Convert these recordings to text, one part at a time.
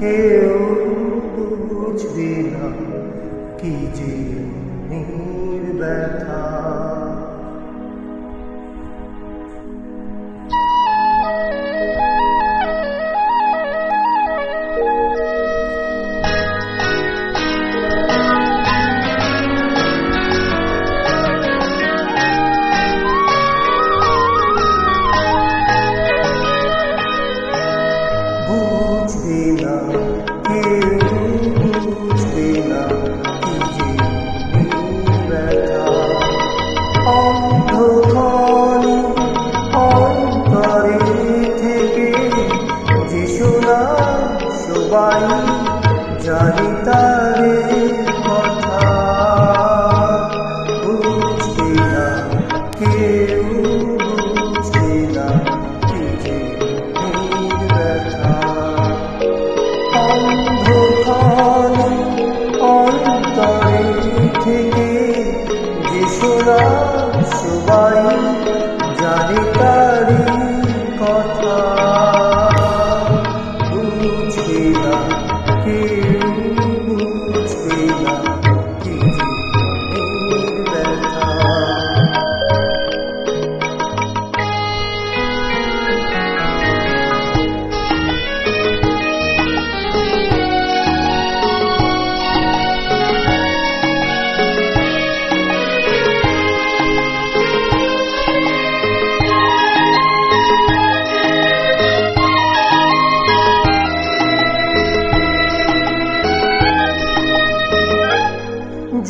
কেউ বুঝবে না কি যে ব্যথা। বুঝবে না কেউ বুঝবে না কি যে ব্যথা। অন্ধকারে অন্তরে থেকে যে শোনা সবাই জানি তারে কথা। বুঝবে না কেউ বুঝবে না কি যে ব্যথা। অন্ধকারে অন্তরে থেকে যে শোনা সবাই জানে তারি কথা। বুঝবে না কেউ বুঝবে না কি যে ব্যথা।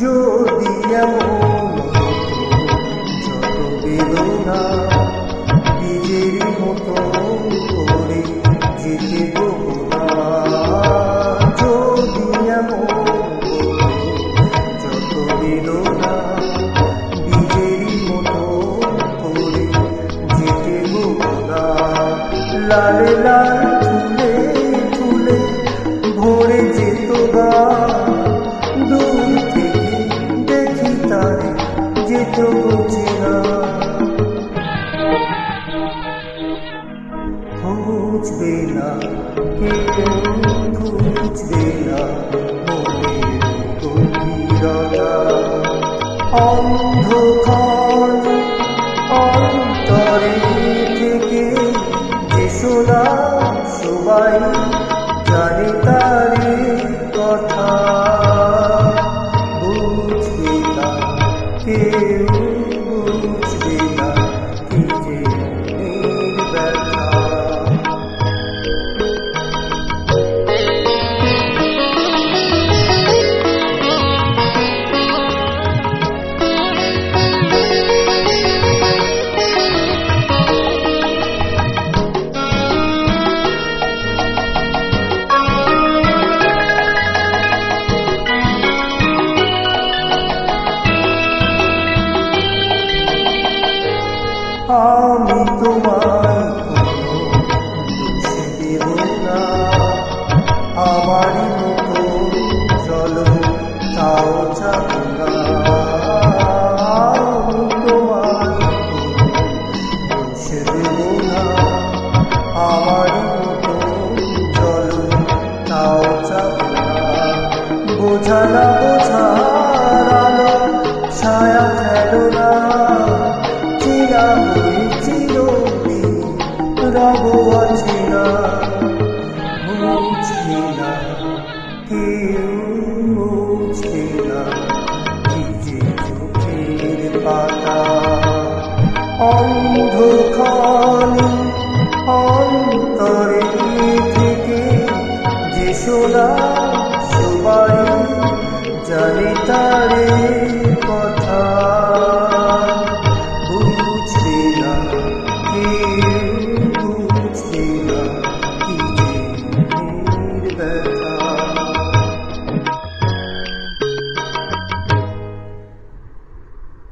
যদি এমন যত বেদনা বীজের মতো করে যেতে দেবো না। যদি এমন যত বেদনা বীজের মতো করে যেতে দেবো না। লাল লাল ফুলে ফুলে ভরে যেত গা, দূর থেকে দেখি তারে যেত বুঝি না। বুঝবে না কেউ বুঝবে না মনের গভীরতা। অন্ধকার অন্তরে থেকে যে শোনা সবাই জানে তারে কথা। বুঝবে না কেউ বুঝবে না কি যে ব্যথা। আমি তোমায় দোষ দেব না, আমারই মতো চলো তাও চাবো না। আমি তোমায় দোষ দেব না, আমারই মতো চলো তাও চাবো না। বোঝা না বোঝার আলো ছায়া ফেলো না, চেনা হয়ে চিরদিন রব অচেনা। বুঝবে না কেউ বুঝবে না।